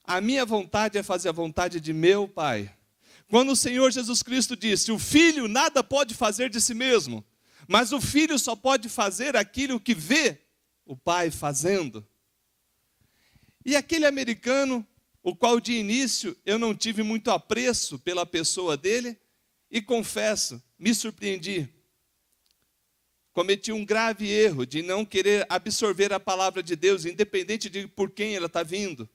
A minha vontade é fazer a vontade de meu Pai. Quando o Senhor Jesus Cristo disse, o Filho nada pode fazer de si mesmo, mas o Filho só pode fazer aquilo que vê o Pai fazendo. E aquele americano, o qual de início eu não tive muito apreço pela pessoa dele, e confesso, me surpreendi. Cometi um grave erro de não querer absorver a palavra de Deus, independente de por quem ela está vindo.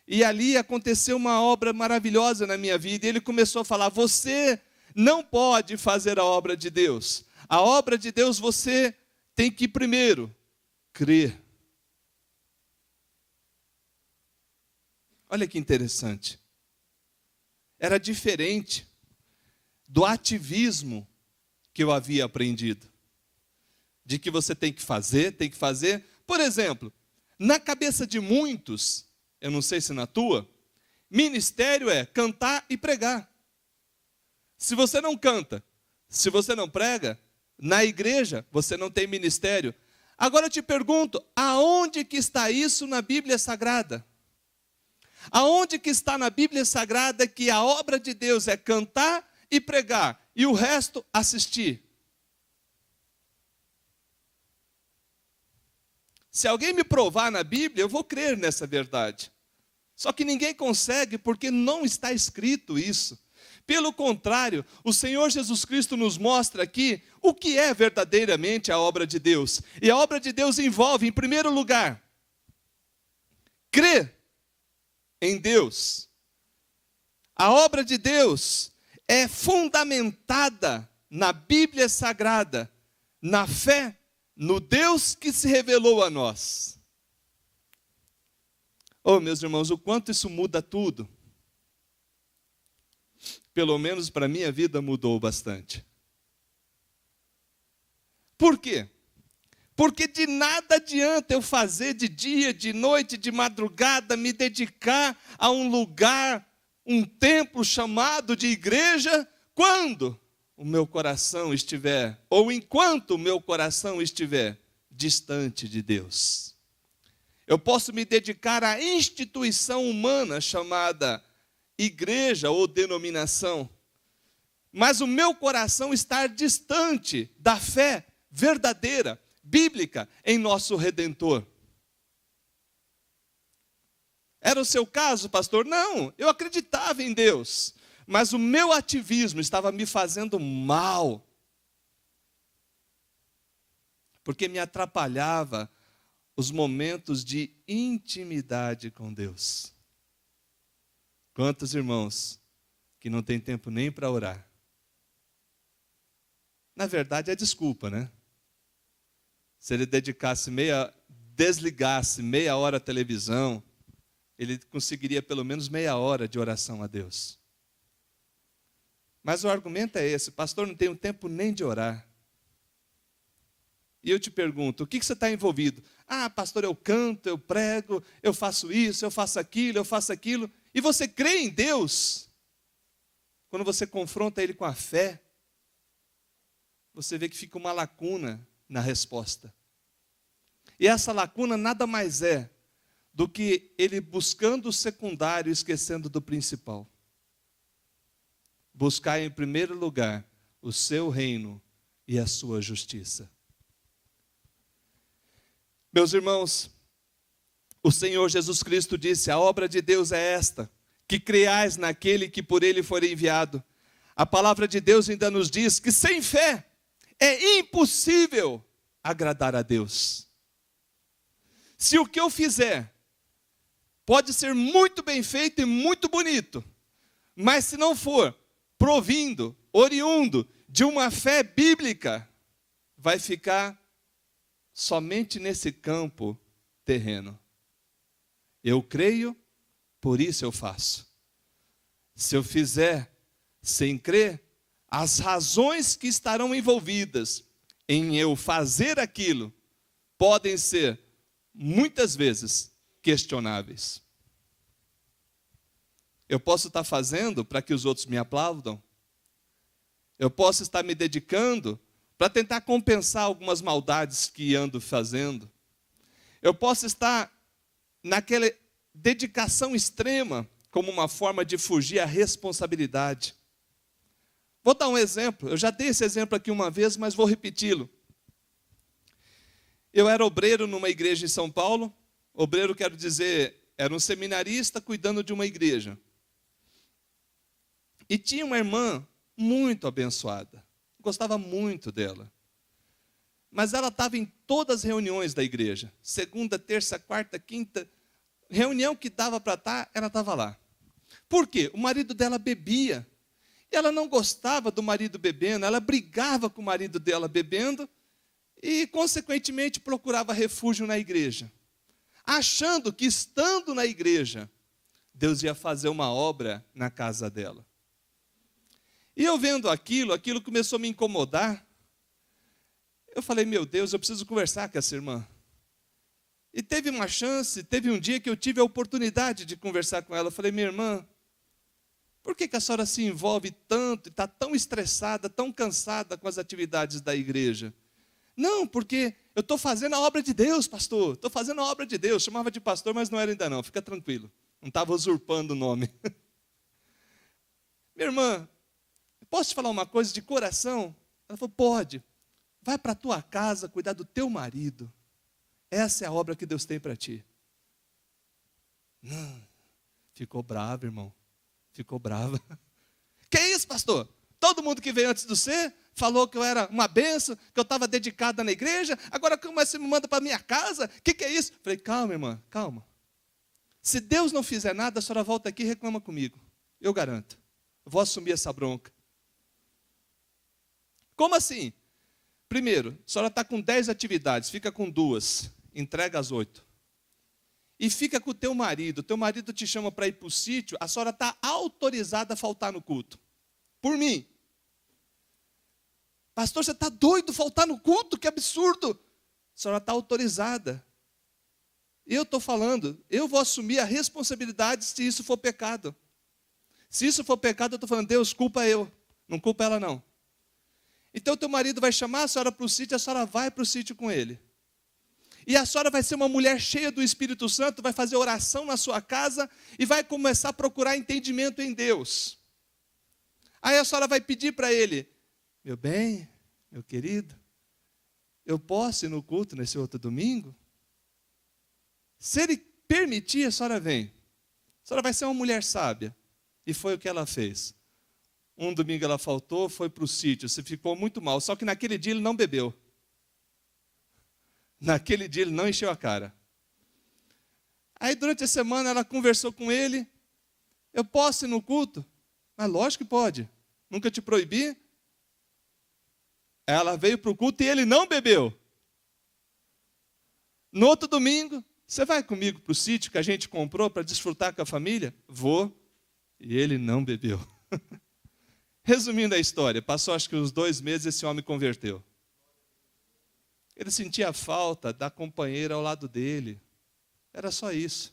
E ali aconteceu uma obra maravilhosa na minha vida, e ele começou a falar, você não pode fazer a obra de Deus. A obra de Deus você tem que primeiro crer. Olha que interessante. Era diferente do ativismo que eu havia aprendido. De que você tem que fazer, tem que fazer. Por exemplo, na cabeça de muitos, eu não sei se na tua, ministério é cantar e pregar. Se você não canta, se você não prega, na igreja você não tem ministério. Agora eu te pergunto, aonde que está isso na Bíblia Sagrada? Aonde que está na Bíblia Sagrada que a obra de Deus é cantar e pregar e o resto assistir? Se alguém me provar na Bíblia, eu vou crer nessa verdade. Só que ninguém consegue porque não está escrito isso. Pelo contrário, o Senhor Jesus Cristo nos mostra aqui o que é verdadeiramente a obra de Deus. E a obra de Deus envolve, em primeiro lugar, crer em Deus. A obra de Deus é fundamentada na Bíblia Sagrada, na fé no Deus que se revelou a nós. Oh, meus irmãos, o quanto isso muda tudo. Pelo menos para a minha vida mudou bastante. Por quê? Porque de nada adianta eu fazer de dia, de noite, de madrugada, me dedicar a um lugar, um templo chamado de igreja, quando o meu coração estiver, ou enquanto o meu coração estiver distante de Deus. Eu posso me dedicar à instituição humana chamada igreja ou denominação, mas o meu coração estar distante da fé verdadeira, bíblica, em nosso Redentor. Era o seu caso, pastor? Não, eu acreditava em Deus, mas o meu ativismo estava me fazendo mal, porque me atrapalhava os momentos de intimidade com Deus. Quantos irmãos que não tem tempo nem para orar? Na verdade é desculpa, né? Se ele desligasse meia hora a televisão, ele conseguiria pelo menos meia hora de oração a Deus. Mas o argumento é esse, pastor, não tenho tempo nem de orar. E eu te pergunto, o que você está envolvido? Ah, pastor, eu canto, eu prego, eu faço isso, eu faço aquilo, eu faço aquilo. E você crê em Deus? Quando você confronta Ele com a fé, você vê que fica uma lacuna na resposta. E essa lacuna nada mais é do que ele buscando o secundário e esquecendo do principal. Buscar em primeiro lugar o seu reino e a sua justiça. Meus irmãos, o Senhor Jesus Cristo disse, a obra de Deus é esta, que creiais naquele que por ele for enviado. A palavra de Deus ainda nos diz que sem fé é impossível agradar a Deus. Se o que eu fizer pode ser muito bem feito e muito bonito, mas se não for provindo, oriundo de uma fé bíblica, vai ficar somente nesse campo terreno. Eu creio, por isso eu faço. Se eu fizer sem crer, as razões que estarão envolvidas em eu fazer aquilo podem ser, muitas vezes, questionáveis. Eu posso estar fazendo para que os outros me aplaudam. Eu posso estar me dedicando para tentar compensar algumas maldades que ando fazendo. Eu posso estar naquele dedicação extrema como uma forma de fugir à responsabilidade. Vou dar um exemplo, eu já dei esse exemplo aqui uma vez, mas vou repeti-lo. Eu era obreiro numa igreja em São Paulo, obreiro quero dizer, era um seminarista cuidando de uma igreja. E tinha uma irmã muito abençoada, gostava muito dela. Mas ela estava em todas as reuniões da igreja, segunda, terça, quarta, quinta, reunião que dava para estar, ela estava lá. Por quê? O marido dela bebia. E ela não gostava do marido bebendo, ela brigava com o marido dela bebendo e, consequentemente, procurava refúgio na igreja. Achando que, estando na igreja, Deus ia fazer uma obra na casa dela. E eu vendo aquilo começou a me incomodar. Eu falei, meu Deus, eu preciso conversar com essa irmã. E teve uma chance, teve um dia que eu tive a oportunidade de conversar com ela. Eu falei, minha irmã, por que a senhora se envolve tanto e está tão estressada, tão cansada com as atividades da igreja? Não, porque eu estou fazendo a obra de Deus, pastor. Estou fazendo a obra de Deus. Chamava de pastor, mas não era ainda não. Fica tranquilo. Não estava usurpando o nome. Minha irmã, posso te falar uma coisa de coração? Ela falou, pode. Vai para a tua casa cuidar do teu marido. Essa é a obra que Deus tem para ti. Não. Ficou brava, irmão. Ficou brava. Que isso, pastor? Todo mundo que veio antes de você falou que eu era uma benção, que eu estava dedicada na igreja. Agora como você me manda para minha casa? O que é isso? Falei, calma, irmã, calma. Se Deus não fizer nada, a senhora volta aqui e reclama comigo. Eu garanto. Eu vou assumir essa bronca. Como assim? Primeiro, a senhora está com 10 atividades, fica com 2, entrega as 8. E fica com o teu marido te chama para ir para o sítio, a senhora está autorizada a faltar no culto. Por mim. Pastor, você está doido faltar no culto? Que absurdo. A senhora está autorizada. Eu estou falando, eu vou assumir a responsabilidade se isso for pecado. Se isso for pecado, eu estou falando, Deus, culpa eu, não culpa ela não. Então, teu marido vai chamar a senhora para o sítio, a senhora vai para o sítio com ele. E a senhora vai ser uma mulher cheia do Espírito Santo, vai fazer oração na sua casa e vai começar a procurar entendimento em Deus. Aí a senhora vai pedir para ele, meu bem, meu querido, eu posso ir no culto nesse outro domingo? Se ele permitir, a senhora vem. A senhora vai ser uma mulher sábia. E foi o que ela fez. Um domingo ela faltou, foi para o sítio, se ficou muito mal. Só que naquele dia ele não bebeu. Naquele dia ele não encheu a cara. Aí durante a semana ela conversou com ele. Eu posso ir no culto? Mas lógico que pode. Nunca te proibi. Ela veio para o culto e ele não bebeu. No outro domingo, você vai comigo para o sítio que a gente comprou para desfrutar com a família? Vou. E ele não bebeu. Resumindo a história, passou acho que uns 2 meses esse homem converteu. Ele sentia falta da companheira ao lado dele. Era só isso.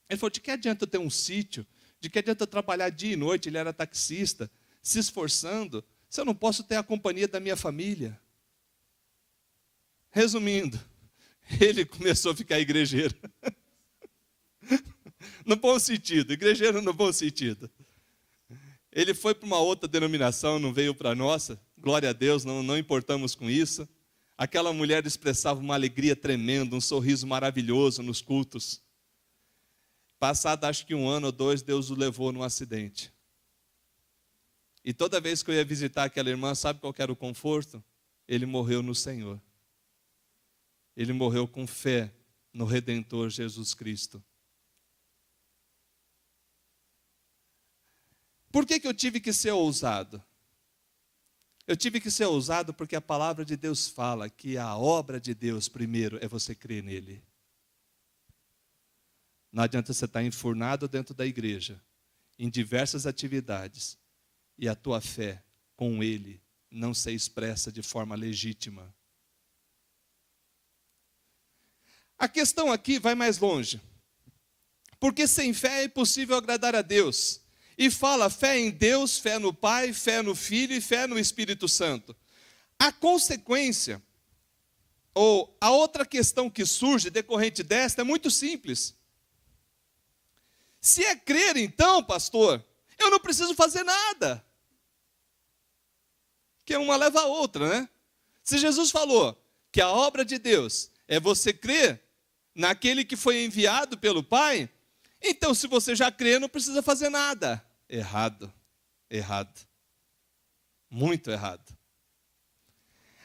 Ele falou, de que adianta eu ter um sítio? De que adianta eu trabalhar dia e noite? Ele era taxista, se esforçando, se eu não posso ter a companhia da minha família. Resumindo, ele começou a ficar igrejeiro. No bom sentido, igrejeiro no bom sentido. Ele foi para uma outra denominação, não veio para a nossa. Glória a Deus, não importamos com isso. Aquela mulher expressava uma alegria tremenda, um sorriso maravilhoso nos cultos. Passado acho que 1 ano ou 2, Deus o levou num acidente. E toda vez que eu ia visitar aquela irmã, sabe qual era o conforto? Ele morreu no Senhor. Ele morreu com fé no Redentor Jesus Cristo. Por que eu tive que ser ousado? Eu tive que ser ousado porque a palavra de Deus fala que a obra de Deus, primeiro, é você crer nele. Não adianta você estar enfurnado dentro da igreja, em diversas atividades, e a tua fé com ele não ser expressa de forma legítima. A questão aqui vai mais longe. Porque sem fé é impossível agradar a Deus. E fala fé em Deus, fé no Pai, fé no Filho e fé no Espírito Santo. A consequência, ou a outra questão que surge decorrente desta é muito simples. Se é crer, então, pastor, eu não preciso fazer nada. Que uma leva a outra, né? Se Jesus falou que a obra de Deus é você crer naquele que foi enviado pelo Pai, então se você já crê, não precisa fazer nada. Errado, errado, muito errado.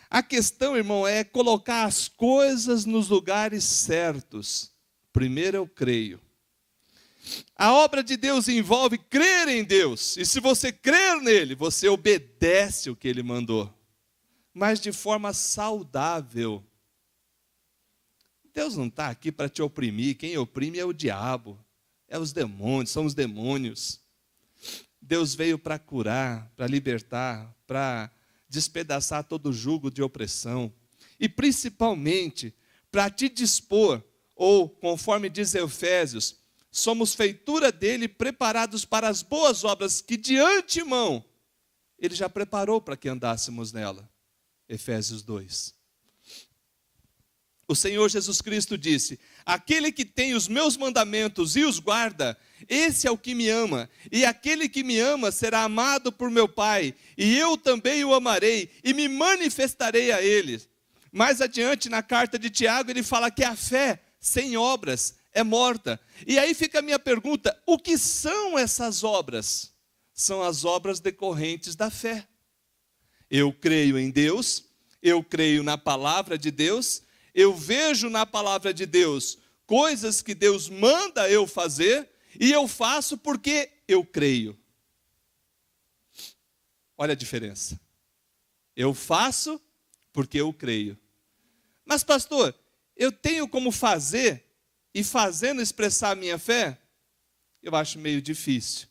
A questão, irmão, é colocar as coisas nos lugares certos. Primeiro eu creio. A obra de Deus envolve crer em Deus. E se você crer nele, você obedece o que ele mandou. Mas de forma saudável. Deus não está aqui para te oprimir. Quem oprime é o diabo. É os demônios, são os demônios. Deus veio para curar, para libertar, para despedaçar todo o jugo de opressão. E principalmente para te dispor, ou conforme diz Efésios, somos feitura dele, preparados para as boas obras que de antemão ele já preparou para que andássemos nela. Efésios 2. O Senhor Jesus Cristo disse: aquele que tem os meus mandamentos e os guarda, esse é o que me ama. E aquele que me ama será amado por meu Pai, e eu também o amarei e me manifestarei a ele. Mais adiante na carta de Tiago ele fala que a fé sem obras é morta. E aí fica a minha pergunta: o que são essas obras? São as obras decorrentes da fé. Eu creio em Deus, eu creio na palavra de Deus, eu vejo na palavra de Deus coisas que Deus manda eu fazer, e eu faço porque eu creio. Olha a diferença. Eu faço porque eu creio. Mas pastor, eu tenho como fazer e fazendo expressar a minha fé? Eu acho meio difícil.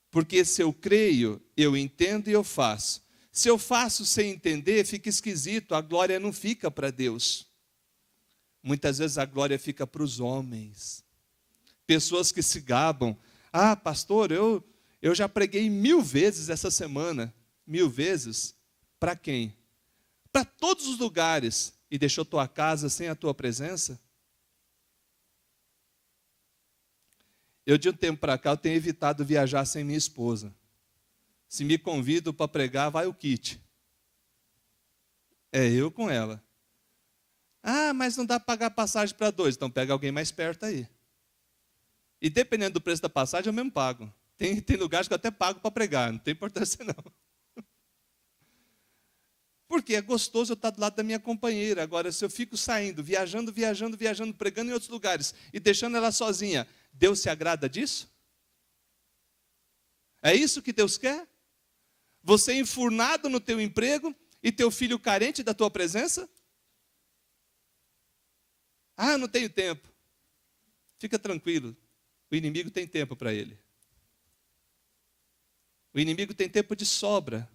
Porque se eu creio, eu entendo e eu faço. Se eu faço sem entender, fica esquisito, a glória não fica para Deus. Muitas vezes a glória fica para os homens. Pessoas que se gabam. Ah, pastor, eu já preguei 1000 vezes essa semana. 1000 vezes? Para quem? Para todos os lugares. E deixou tua casa sem a tua presença? Eu, de um tempo para cá, eu tenho evitado viajar sem minha esposa. Se me convidam para pregar, vai o kit. É eu com ela. Ah, mas não dá para pagar passagem para 2. Então pega alguém mais perto aí. E dependendo do preço da passagem, eu mesmo pago. Tem lugares que eu até pago para pregar, não tem importância não. Porque é gostoso eu estar do lado da minha companheira. Agora, se eu fico saindo, viajando, pregando em outros lugares e deixando ela sozinha, Deus se agrada disso? É isso que Deus quer? Você enfurnado no teu emprego e teu filho carente da tua presença? Ah, não tenho tempo. Fica tranquilo, o inimigo tem tempo para ele. O inimigo tem tempo de sobra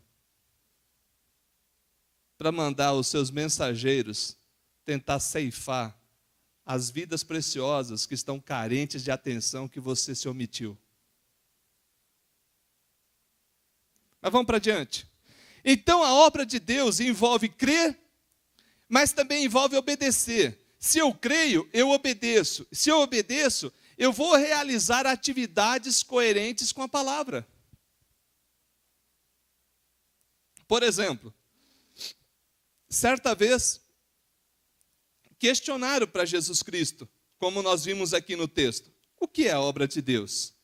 para mandar os seus mensageiros tentar ceifar as vidas preciosas que estão carentes de atenção que você se omitiu. Mas vamos para adiante. Então a obra de Deus envolve crer, mas também envolve obedecer. Se eu creio, eu obedeço. Se eu obedeço, eu vou realizar atividades coerentes com a palavra. Por exemplo, certa vez, questionaram para Jesus Cristo, como nós vimos aqui no texto, o que é a obra de Deus?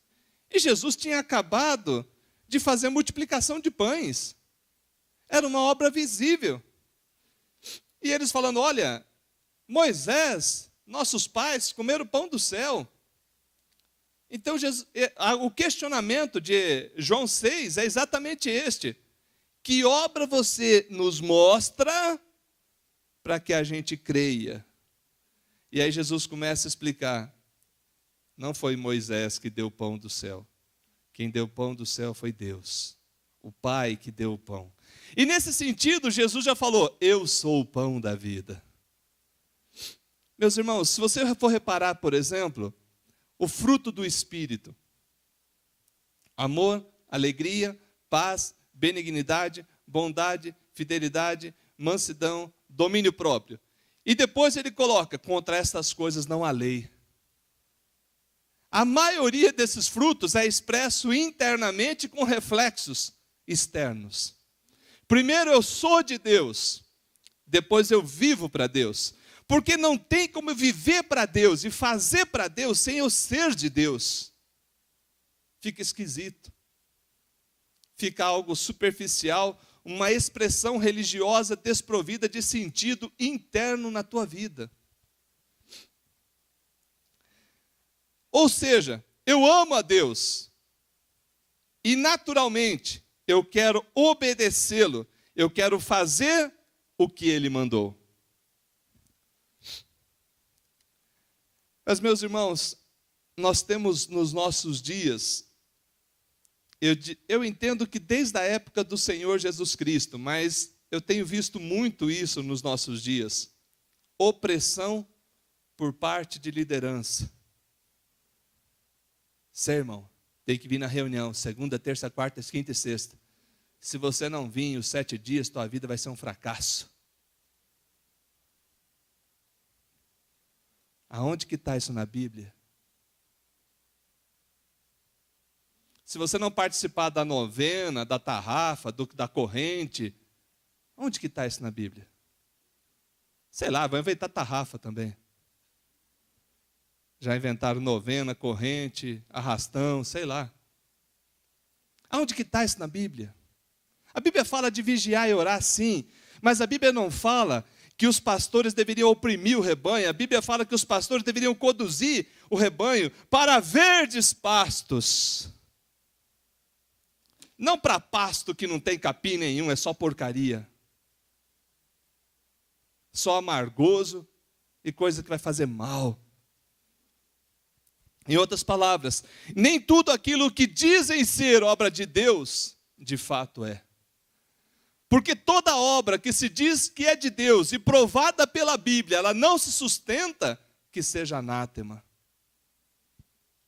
E Jesus tinha acabado de fazer multiplicação de pães. Era uma obra visível. E eles falando, olha, Moisés, nossos pais comeram o pão do céu. Então o questionamento de João 6 é exatamente este. Que obra você nos mostra para que a gente creia? E aí Jesus começa a explicar. Não foi Moisés que deu o pão do céu. Quem deu o pão do céu foi Deus. O Pai que deu o pão. E nesse sentido, Jesus já falou, eu sou o pão da vida. Meus irmãos, se você for reparar, por exemplo, o fruto do Espírito. Amor, alegria, paz, benignidade, bondade, fidelidade, mansidão, domínio próprio. E depois ele coloca, contra estas coisas não há lei. A maioria desses frutos é expresso internamente com reflexos externos. Primeiro eu sou de Deus, depois eu vivo para Deus. Porque não tem como eu viver para Deus e fazer para Deus sem eu ser de Deus. Fica esquisito. Fica algo superficial, uma expressão religiosa desprovida de sentido interno na tua vida. Ou seja, eu amo a Deus e naturalmente eu quero obedecê-lo, eu quero fazer o que ele mandou. Mas, meus irmãos, nós temos nos nossos dias, eu entendo que desde a época do Senhor Jesus Cristo, mas eu tenho visto muito isso nos nossos dias, opressão por parte de liderança. Cê, irmão, tem que vir na reunião, segunda, terça, quarta, quinta e sexta. Se você não vir os 7 dias, tua vida vai ser um fracasso. Aonde que está isso na Bíblia? Se você não participar da novena, da tarrafa, da corrente, onde que está isso na Bíblia? Sei lá, vão inventar tarrafa também. Já inventaram novena, corrente, arrastão, sei lá. Aonde que está isso na Bíblia? A Bíblia fala de vigiar e orar, sim, mas a Bíblia não fala que os pastores deveriam oprimir o rebanho. A Bíblia fala que os pastores deveriam conduzir o rebanho para verdes pastos. Não para pasto que não tem capim nenhum, é só porcaria. Só amargoso e coisa que vai fazer mal. Em outras palavras, nem tudo aquilo que dizem ser obra de Deus, de fato é. Porque toda obra que se diz que é de Deus e provada pela Bíblia, ela não se sustenta, que seja anátema.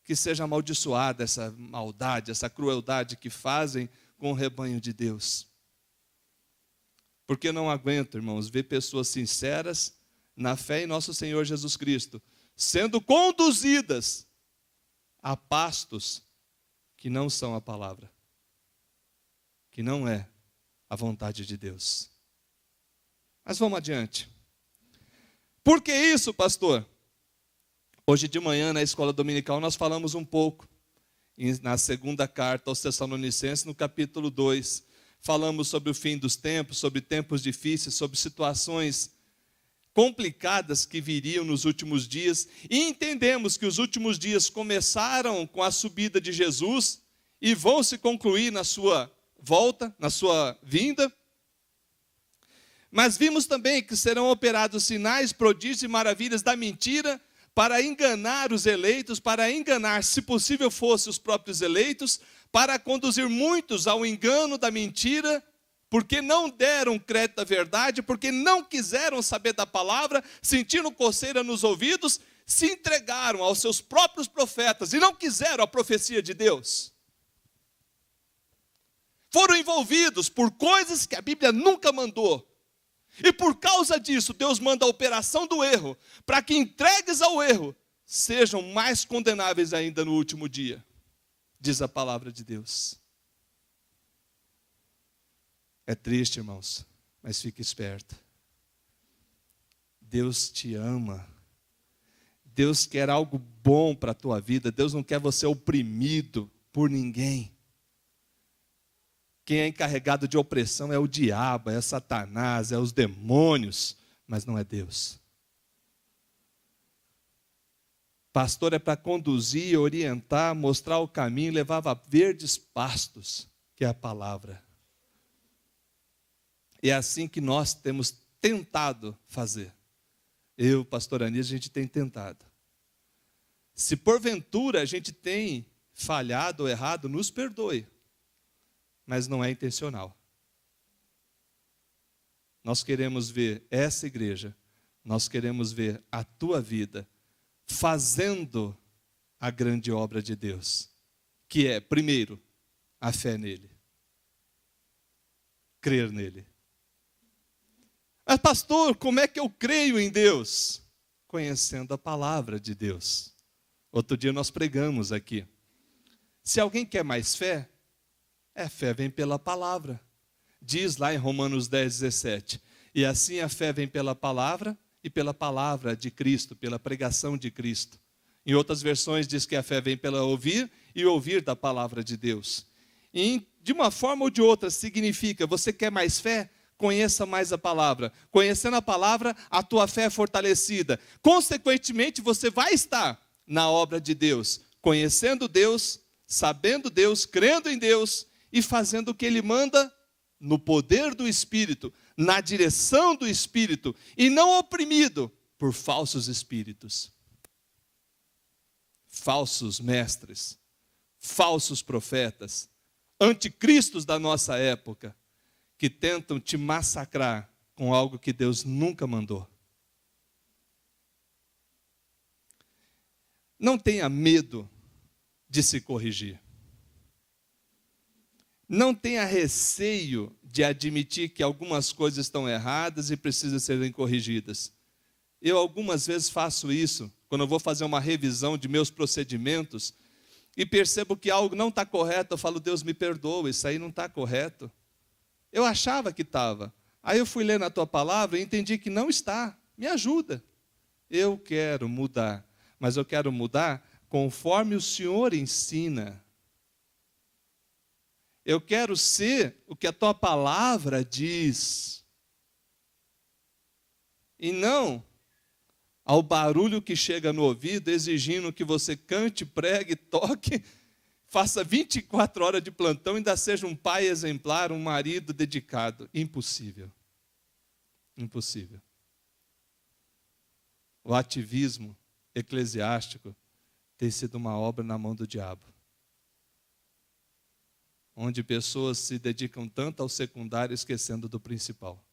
Que seja amaldiçoada essa maldade, essa crueldade que fazem com o rebanho de Deus. Porque eu não aguento, irmãos, ver pessoas sinceras na fé em nosso Senhor Jesus Cristo, sendo conduzidas a pastos que não são a palavra, que não é a vontade de Deus. Mas vamos adiante. Por que isso, pastor? Hoje de manhã, na escola dominical, nós falamos um pouco, na segunda carta aos Tessalonicenses, no capítulo 2, falamos sobre o fim dos tempos, sobre tempos difíceis, sobre situações complicadas que viriam nos últimos dias, e entendemos que os últimos dias começaram com a subida de Jesus e vão se concluir na sua volta, na sua vinda. Mas vimos também que serão operados sinais, prodígios e maravilhas da mentira para enganar os eleitos, para enganar, se possível fosse, os próprios eleitos, para conduzir muitos ao engano da mentira, porque não deram crédito à verdade, porque não quiseram saber da palavra, sentindo coceira nos ouvidos, se entregaram aos seus próprios profetas e não quiseram a profecia de Deus. Foram envolvidos por coisas que a Bíblia nunca mandou. E por causa disso, Deus manda a operação do erro, para que entregues ao erro sejam mais condenáveis ainda no último dia, diz a palavra de Deus. É triste, irmãos, mas fique esperto. Deus te ama. Deus quer algo bom para a tua vida. Deus não quer você oprimido por ninguém. Quem é encarregado de opressão é o diabo, é Satanás, é os demônios, mas não é Deus. Pastor é para conduzir, orientar, mostrar o caminho, levava a verdes pastos, que é a palavra. E é assim que nós temos tentado fazer. Eu, pastor Anísio, a gente tem tentado. Se porventura a gente tem falhado ou errado, nos perdoe. Mas não é intencional. Nós queremos ver essa igreja, nós queremos ver a tua vida fazendo a grande obra de Deus, que é, primeiro, a fé nele. Crer nele. Mas pastor, como é que eu creio em Deus? Conhecendo a palavra de Deus. Outro dia nós pregamos aqui. Se alguém quer mais fé, fé vem pela palavra. Diz lá em Romanos 10, 17. E assim a fé vem pela palavra e pela palavra de Cristo, pela pregação de Cristo. Em outras versões diz que a fé vem pela ouvir e ouvir da palavra de Deus. E de uma forma ou de outra significa, você quer mais fé? Conheça mais a palavra. Conhecendo a palavra, a tua fé é fortalecida. Consequentemente, você vai estar na obra de Deus, conhecendo Deus, sabendo Deus, crendo em Deus e fazendo o que Ele manda no poder do Espírito, na direção do Espírito, e não oprimido por falsos espíritos, falsos mestres, falsos profetas, anticristos da nossa época, que tentam te massacrar com algo que Deus nunca mandou. Não tenha medo de se corrigir. Não tenha receio de admitir que algumas coisas estão erradas e precisam serem corrigidas. Eu algumas vezes faço isso, quando eu vou fazer uma revisão de meus procedimentos, e percebo que algo não está correto, eu falo, Deus me perdoa, isso aí não está correto. Eu achava que estava. Aí eu fui ler na tua palavra e entendi que não está. Me ajuda. Eu quero mudar, mas eu quero mudar conforme o Senhor ensina. Eu quero ser o que a tua palavra diz. E não ao barulho que chega no ouvido, exigindo que você cante, pregue, toque, faça 24 horas de plantão e ainda seja um pai exemplar, um marido dedicado. Impossível. Impossível. O ativismo eclesiástico tem sido uma obra na mão do diabo, onde pessoas se dedicam tanto ao secundário, esquecendo do principal.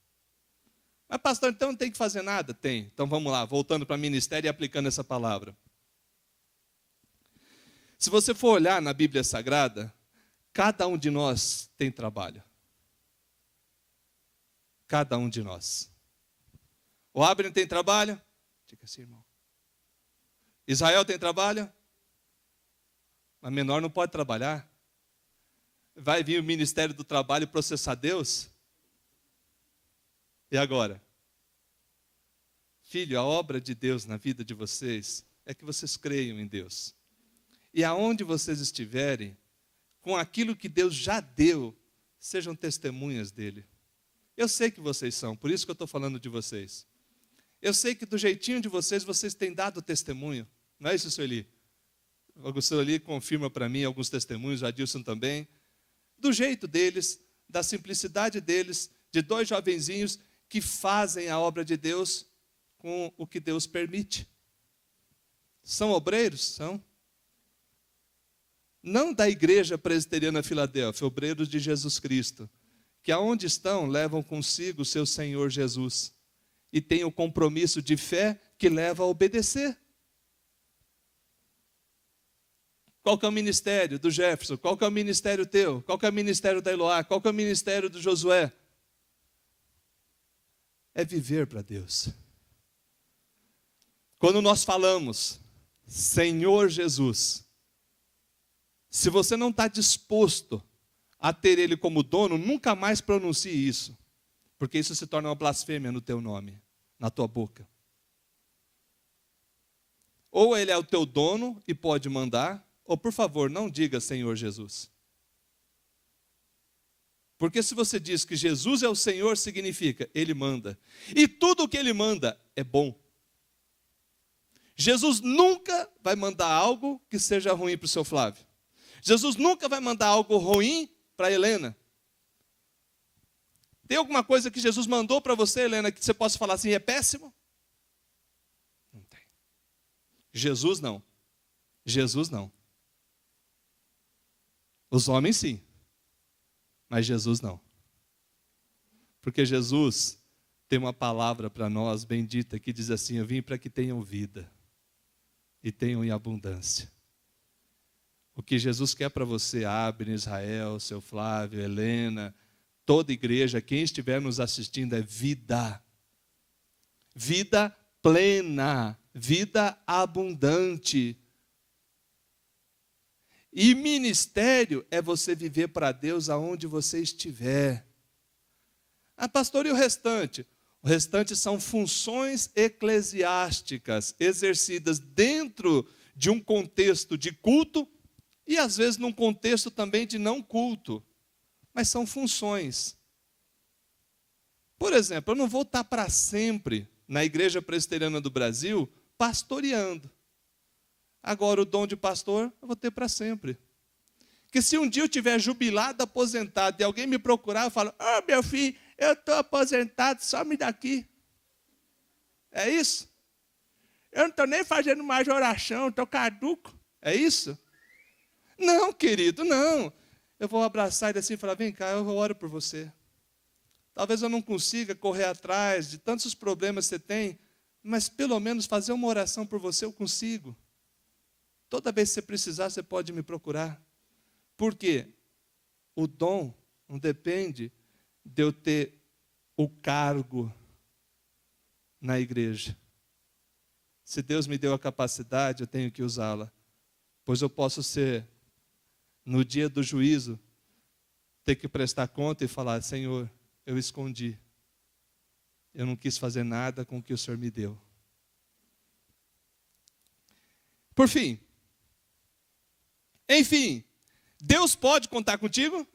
Mas pastor, então não tem que fazer nada? Tem. Então vamos lá, voltando para o ministério e aplicando essa palavra. Se você for olhar na Bíblia Sagrada, cada um de nós tem trabalho. Cada um de nós. O Abner tem trabalho? Diga assim, irmão. Israel tem trabalho? Mas menor não pode trabalhar. Vai vir o Ministério do Trabalho processar Deus? E agora? Filho, a obra de Deus na vida de vocês é que vocês creiam em Deus. E aonde vocês estiverem, com aquilo que Deus já deu, sejam testemunhas dele. Eu sei que vocês são, por isso que eu estou falando de vocês. Eu sei que do jeitinho de vocês, vocês têm dado testemunho. Não é isso, Sueli? O Sueli confirma para mim alguns testemunhos, o Adilson também. Do jeito deles, da simplicidade deles, de dois jovenzinhos que fazem a obra de Deus com o que Deus permite. São obreiros? São. Não da Igreja Presbiteriana Filadélfia, obreiros de Jesus Cristo, que aonde estão levam consigo o seu Senhor Jesus e têm o compromisso de fé que leva a obedecer. Qual que é o ministério do Jefferson? Qual que é o ministério teu? Qual que é o ministério da Eloá? Qual que é o ministério do Josué? É viver para Deus. Quando nós falamos, Senhor Jesus, se você não está disposto a ter Ele como dono, nunca mais pronuncie isso, porque isso se torna uma blasfêmia no teu nome, na tua boca. Ou Ele é o teu dono e pode mandar, ou por favor, não diga Senhor Jesus. Porque se você diz que Jesus é o Senhor, significa Ele manda. E tudo o que Ele manda é bom. Jesus nunca vai mandar algo que seja ruim para o seu Flávio. Jesus nunca vai mandar algo ruim para a Helena. Tem alguma coisa que Jesus mandou para você, Helena, que você possa falar assim, é péssimo? Não tem. Jesus não. Jesus não. Os homens sim. Mas Jesus não. Porque Jesus tem uma palavra para nós, bendita, que diz assim, eu vim para que tenham vida. E tenham em abundância. O que Jesus quer para você, Abner, Israel, seu Flávio, Helena, toda igreja, quem estiver nos assistindo, é vida. Vida plena, vida abundante. E ministério é você viver para Deus aonde você estiver. Ah, pastor, e o restante? O restante são funções eclesiásticas exercidas dentro de um contexto de culto e às vezes num contexto também de não culto. Mas são funções. Por exemplo, eu não vou estar para sempre na Igreja Presbiteriana do Brasil pastoreando. Agora, o dom de pastor eu vou ter para sempre. Porque se um dia eu tiver jubilado, aposentado, e alguém me procurar, eu falo, meu filho, eu estou aposentado, só me daqui. É isso? Eu não estou nem fazendo mais oração, estou caduco. É isso? Não, querido, não. Eu vou abraçar ele assim e falar, vem cá, eu oro por você. Talvez eu não consiga correr atrás de tantos problemas que você tem, mas pelo menos fazer uma oração por você eu consigo. Toda vez que você precisar, você pode me procurar. Por quê? O dom não depende de eu ter o cargo na igreja. Se Deus me deu a capacidade, eu tenho que usá-la. Pois eu posso ser, no dia do juízo, ter que prestar conta e falar, Senhor, eu escondi. Eu não quis fazer nada com o que o Senhor me deu. Por fim, enfim, Deus pode contar contigo?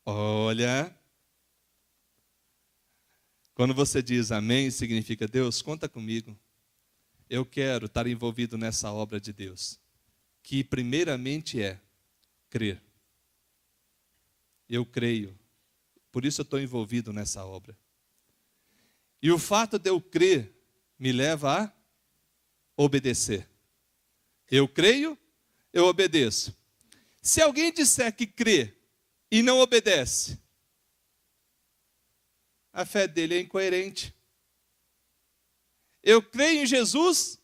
Olha, quando você diz amém, significa Deus, conta comigo. Eu quero estar envolvido nessa obra de Deus, que primeiramente é crer. Eu creio, por isso eu estou envolvido nessa obra. E o fato de eu crer me leva a obedecer. Eu creio, eu obedeço. Se alguém disser que crê e não obedece, a fé dele é incoerente. Eu creio em Jesus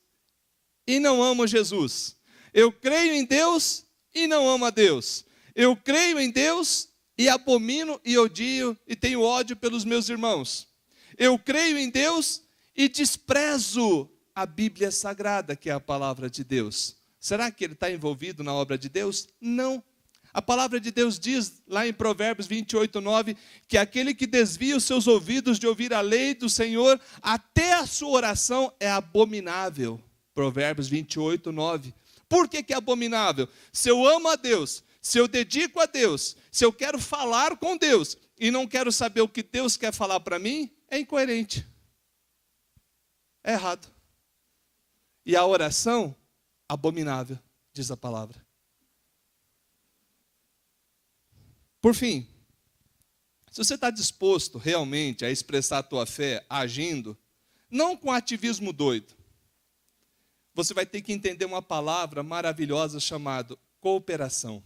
e não amo Jesus. Eu creio em Deus e não amo a Deus. Eu creio em Deus e abomino e odio e tenho ódio pelos meus irmãos. Eu creio em Deus e desprezo a Bíblia Sagrada, que é a palavra de Deus. Será que ele está envolvido na obra de Deus? Não. A palavra de Deus diz, lá em Provérbios 28:9, que aquele que desvia os seus ouvidos de ouvir a lei do Senhor, até a sua oração é abominável. Provérbios 28:9. Por que é abominável? Se eu amo a Deus, se eu dedico a Deus, se eu quero falar com Deus e não quero saber o que Deus quer falar para mim, é incoerente. É errado. E a oração, abominável, diz a palavra. Por fim, se você está disposto realmente a expressar a tua fé agindo, não com ativismo doido, você vai ter que entender uma palavra maravilhosa chamada cooperação.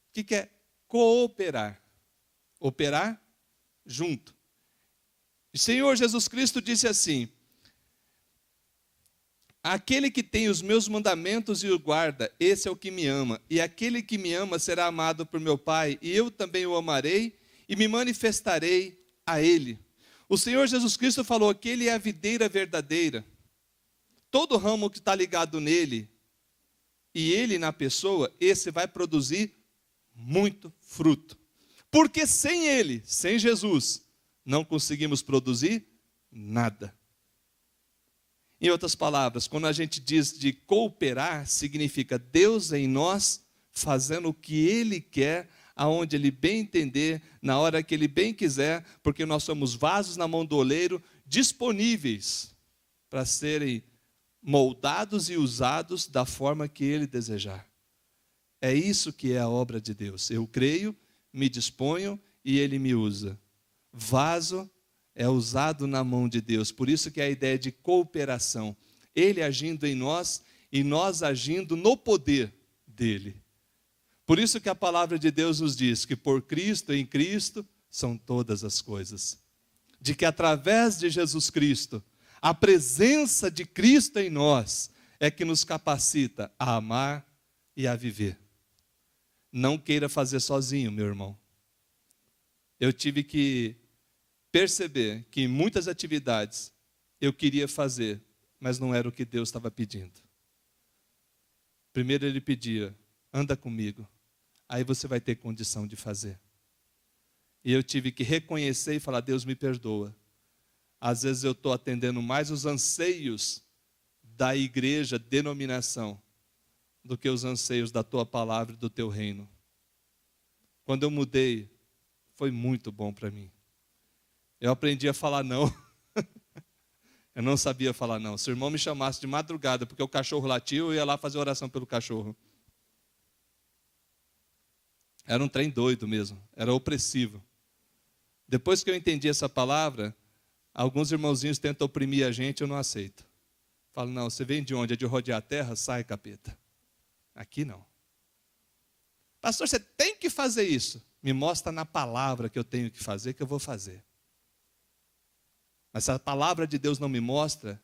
O que é cooperar? Operar junto. O Senhor Jesus Cristo disse assim, aquele que tem os meus mandamentos e o guarda, esse é o que me ama. E aquele que me ama será amado por meu Pai, e eu também o amarei e me manifestarei a ele. O Senhor Jesus Cristo falou que ele é a videira verdadeira. Todo ramo que está ligado nele, e ele na pessoa, esse vai produzir muito fruto. Porque sem ele, sem Jesus, não conseguimos produzir nada. Em outras palavras, quando a gente diz de cooperar, significa Deus em nós, fazendo o que Ele quer, aonde Ele bem entender, na hora que Ele bem quiser, porque nós somos vasos na mão do oleiro, disponíveis para serem moldados e usados da forma que Ele desejar. É isso que é a obra de Deus. Eu creio, me disponho e Ele me usa. Vaso é usado na mão de Deus. Por isso que é a ideia de cooperação. Ele agindo em nós e nós agindo no poder dele. Por isso que a palavra de Deus nos diz que por Cristo, em Cristo, são todas as coisas. De que através de Jesus Cristo, a presença de Cristo em nós é que nos capacita a amar e a viver. Não queira fazer sozinho, meu irmão. Eu tive que perceber que em muitas atividades eu queria fazer, mas não era o que Deus estava pedindo. Primeiro ele pedia, anda comigo, aí você vai ter condição de fazer. E eu tive que reconhecer e falar, Deus me perdoa. Às vezes eu estou atendendo mais os anseios da igreja, denominação, do que os anseios da tua palavra e do teu reino. Quando eu mudei, foi muito bom para mim. Eu aprendi a falar não. Eu não sabia falar não. Se o irmão me chamasse de madrugada porque o cachorro latiu, eu ia lá fazer oração pelo cachorro. Era um trem doido mesmo, era opressivo. Depois que eu entendi essa palavra, alguns irmãozinhos tentam oprimir a gente, eu não aceito. Falo, não, você vem de onde? É de rodear a terra? Sai, capeta. Aqui não. Pastor, você tem que fazer isso. Me mostra na palavra que eu tenho que fazer, que eu vou fazer. Mas se a palavra de Deus não me mostra,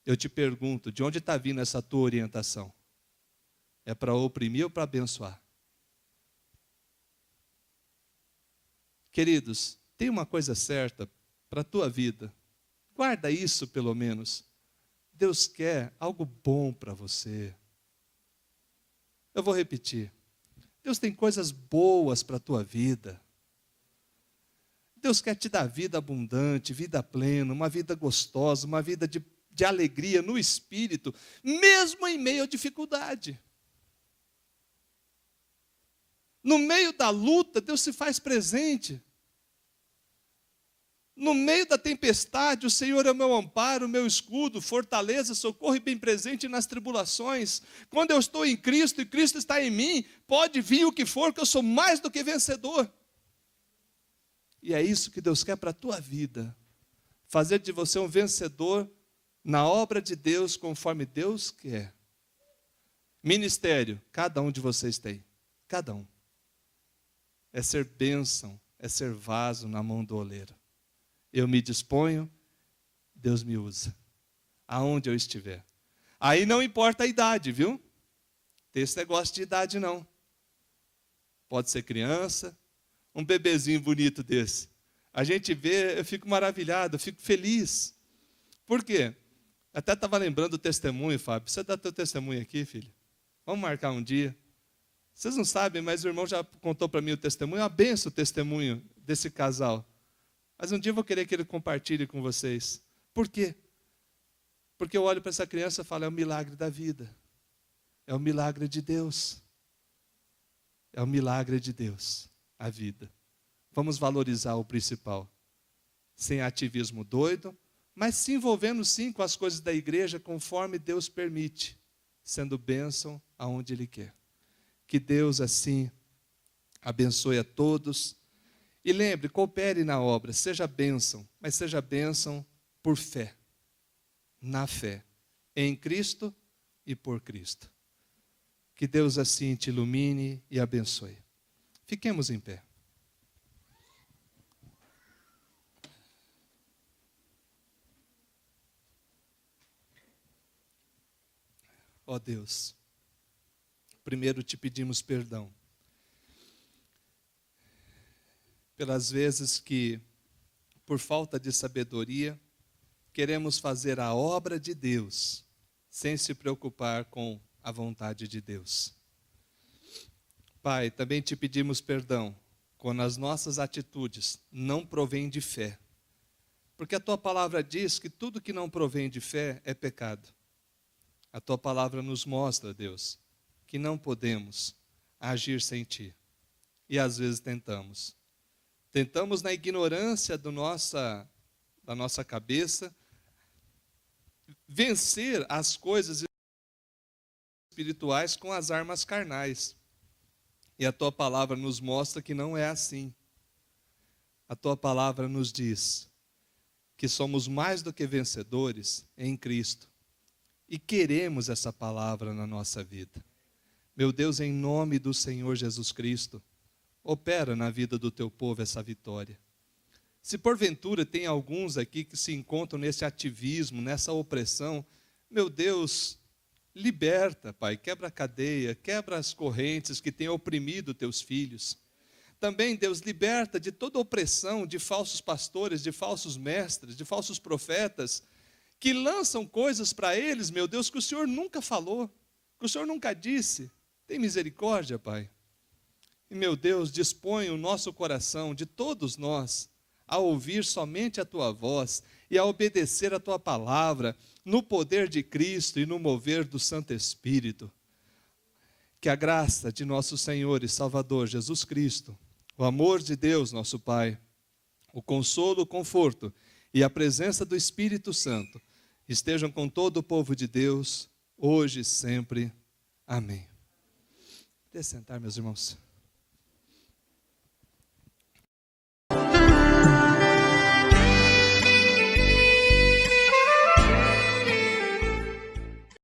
eu te pergunto, de onde está vindo essa tua orientação? É para oprimir ou para abençoar? Queridos, tem uma coisa certa para a tua vida. Guarda isso pelo menos. Deus quer algo bom para você. Eu vou repetir. Deus tem coisas boas para a tua vida. Deus quer te dar vida abundante, vida plena, uma vida gostosa, uma vida de alegria no espírito, mesmo em meio à dificuldade. No meio da luta, Deus se faz presente. No meio da tempestade, o Senhor é o meu amparo, o meu escudo, fortaleza, socorro e bem presente nas tribulações. Quando eu estou em Cristo e Cristo está em mim, pode vir o que for, que eu sou mais do que vencedor. E é isso que Deus quer para a tua vida. Fazer de você um vencedor na obra de Deus, conforme Deus quer. Ministério, cada um de vocês tem. Cada um. É ser bênção, é ser vaso na mão do oleiro. Eu me disponho, Deus me usa. Aonde eu estiver. Aí não importa a idade, viu? Tem esse negócio de idade não. Pode ser criança, um bebezinho bonito desse. A gente vê, eu fico maravilhado, eu fico feliz. Por quê? Até estava lembrando o testemunho, Fábio. Você dá teu testemunho aqui, filho? Vamos marcar um dia. Vocês não sabem, mas o irmão já contou para mim o testemunho. Eu abençoo o testemunho desse casal. Mas um dia eu vou querer que ele compartilhe com vocês. Por quê? Porque eu olho para essa criança e falo, é o milagre da vida. É o milagre de Deus. É o milagre de Deus, a vida. Vamos valorizar o principal. Sem ativismo doido, mas se envolvendo sim com as coisas da igreja conforme Deus permite, sendo bênção aonde Ele quer. Que Deus assim abençoe a todos. E lembre, coopere na obra, seja bênção, mas seja bênção por fé, na fé, em Cristo e por Cristo. Que Deus assim te ilumine e abençoe. Fiquemos em pé. Ó Deus, primeiro te pedimos perdão pelas vezes que, por falta de sabedoria, queremos fazer a obra de Deus, sem se preocupar com a vontade de Deus. Pai, também te pedimos perdão, quando as nossas atitudes não provêm de fé. Porque a tua palavra diz que tudo que não provém de fé é pecado. A tua palavra nos mostra, Deus, que não podemos agir sem ti. E às vezes tentamos. Tentamos na ignorância da nossa cabeça vencer as coisas espirituais com as armas carnais. E a tua palavra nos mostra que não é assim. A tua palavra nos diz que somos mais do que vencedores em Cristo. E queremos essa palavra na nossa vida. Meu Deus, em nome do Senhor Jesus Cristo, opera na vida do teu povo essa vitória. Se porventura tem alguns aqui que se encontram nesse ativismo, nessa opressão, meu Deus, liberta, Pai, quebra a cadeia, quebra as correntes que têm oprimido teus filhos. Também, Deus, liberta de toda opressão de falsos pastores, de falsos mestres, de falsos profetas, que lançam coisas para eles, meu Deus, que o Senhor nunca falou, que o Senhor nunca disse. Tem misericórdia, Pai. E, meu Deus, dispõe o nosso coração, de todos nós, a ouvir somente a Tua voz e a obedecer a Tua palavra, no poder de Cristo e no mover do Santo Espírito. Que a graça de nosso Senhor e Salvador Jesus Cristo, o amor de Deus, nosso Pai, o consolo, o conforto e a presença do Espírito Santo estejam com todo o povo de Deus, hoje e sempre. Amém. Deixe sentar, meus irmãos.